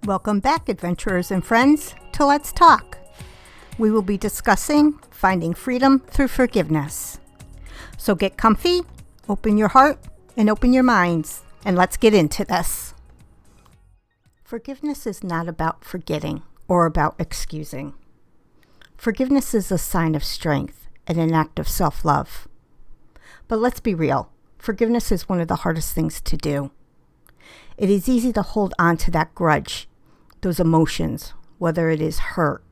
Welcome back, adventurers and friends, to Let's Talk. We will be discussing finding freedom through forgiveness. So get comfy, open your heart, and open your minds, and let's get into this. Forgiveness is not about forgetting or about excusing. Forgiveness is a sign of strength and an act of self-love. But let's be real, forgiveness is one of the hardest things to do. It is easy to hold on to that grudge, those emotions, whether it is hurt,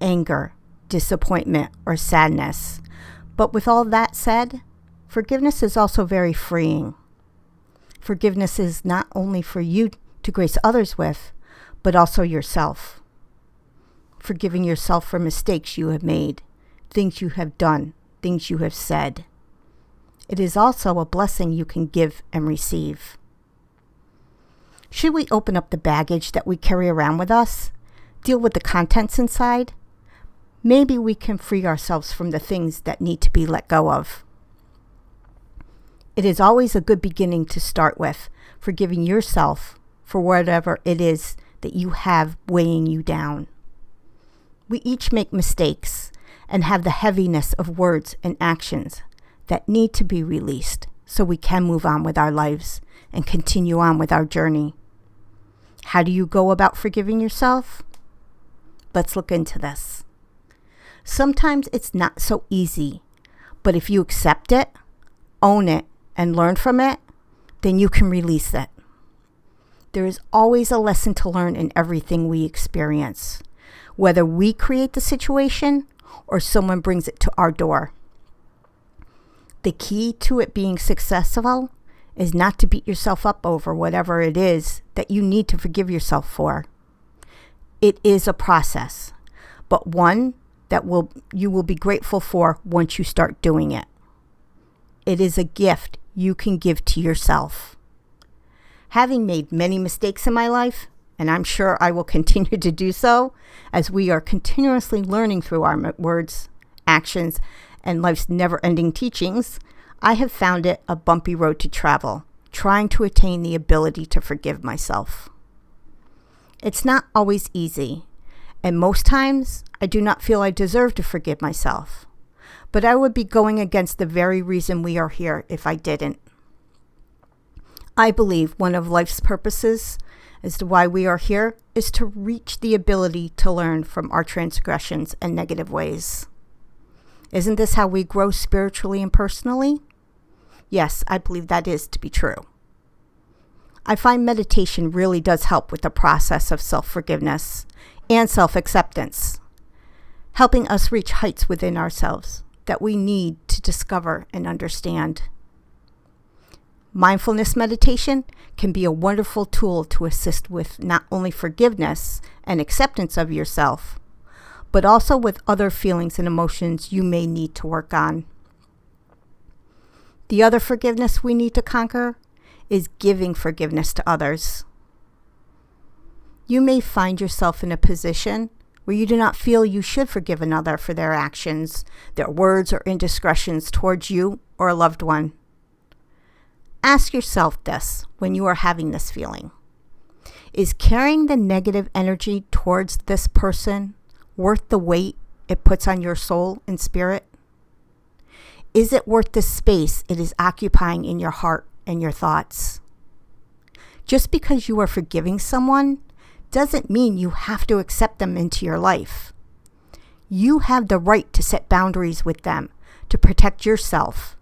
anger, disappointment, or sadness. But with all that said, forgiveness is also very freeing. Forgiveness is not only for you to grace others with, but also yourself. Forgiving yourself for mistakes you have made, things you have done, things you have said. It is also a blessing you can give and receive. Should we open up the baggage that we carry around with us, deal with the contents inside? Maybe we can free ourselves from the things that need to be let go of. It is always a good beginning to start with, forgiving yourself for whatever it is that you have weighing you down. We each make mistakes and have the heaviness of words and actions that need to be released so we can move on with our lives and continue on with our journey. How do you go about forgiving yourself? Let's look into this. Sometimes it's not so easy, but if you accept it, own it, and learn from it, then you can release it. There is always a lesson to learn in everything we experience, whether we create the situation or someone brings it to our door. The key to it being successful is not to beat yourself up over whatever it is that you need to forgive yourself for. It is a process, but one that you will be grateful for once you start doing it. It is a gift you can give to yourself. Having made many mistakes in my life, and I'm sure I will continue to do so, as we are continuously learning through our words, actions, and life's never-ending teachings, I have found it a bumpy road to travel, trying to attain the ability to forgive myself. It's not always easy, and most times I do not feel I deserve to forgive myself, but I would be going against the very reason we are here if I didn't. I believe one of life's purposes as to why we are here is to reach the ability to learn from our transgressions and negative ways. Isn't this how we grow spiritually and personally? Yes, I believe that is to be true. I find meditation really does help with the process of self-forgiveness and self-acceptance, helping us reach heights within ourselves that we need to discover and understand. Mindfulness meditation can be a wonderful tool to assist with not only forgiveness and acceptance of yourself, but also with other feelings and emotions you may need to work on. The other forgiveness we need to conquer is giving forgiveness to others. You may find yourself in a position where you do not feel you should forgive another for their actions, their words, or indiscretions towards you or a loved one. Ask yourself this when you are having this feeling. Is carrying the negative energy towards this person worth the weight it puts on your soul and spirit? Is it worth the space it is occupying in your heart and your thoughts? Just because you are forgiving someone doesn't mean you have to accept them into your life. You have the right to set boundaries with them, to protect yourself,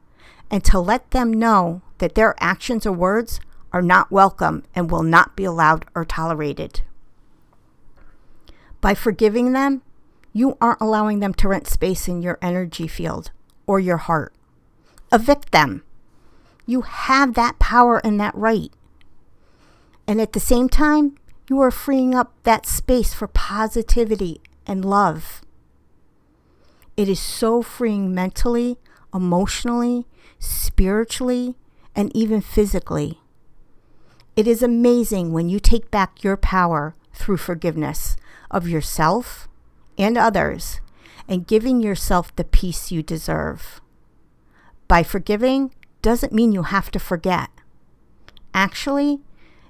and to let them know that their actions or words are not welcome and will not be allowed or tolerated. By forgiving them, you aren't allowing them to rent space in your energy field or your heart. Evict them. You have that power and that right. And at the same time, you are freeing up that space for positivity and love. It is so freeing mentally, emotionally, spiritually, and even physically. It is amazing when you take back your power through forgiveness of yourself and others, and giving yourself the peace you deserve. By forgiving doesn't mean you have to forget. Actually,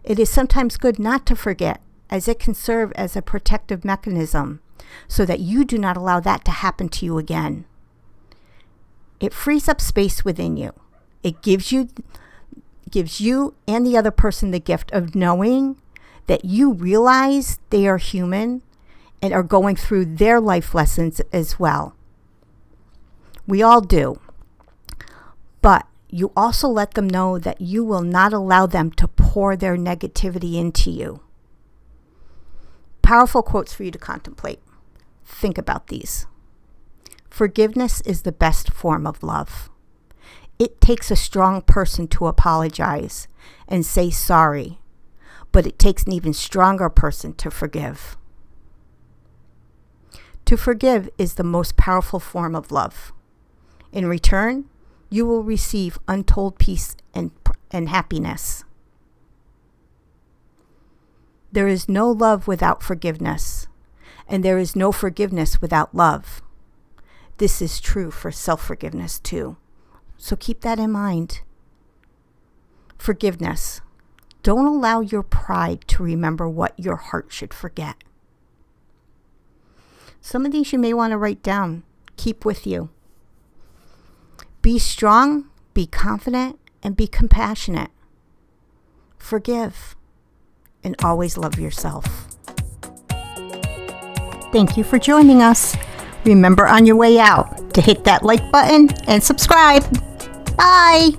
it is sometimes good not to forget as it can serve as a protective mechanism so that you do not allow that to happen to you again. It frees up space within you. It gives you and the other person the gift of knowing that you realize they are human and are going through their life lessons as well. We all do. But you also let them know that you will not allow them to pour their negativity into you. Powerful quotes for you to contemplate. Think about these. Forgiveness is the best form of love. It takes a strong person to apologize and say sorry, but it takes an even stronger person to forgive. To forgive is the most powerful form of love. In return, you will receive untold peace and happiness. There is no love without forgiveness, and there is no forgiveness without love. This is true for self-forgiveness too. So keep that in mind. Forgiveness. Don't allow your pride to remember what your heart should forget. Some of these you may want to write down. Keep with you. Be strong, be confident, and be compassionate. Forgive, and always love yourself. Thank you for joining us. Remember on your way out to hit that like button and subscribe. Bye.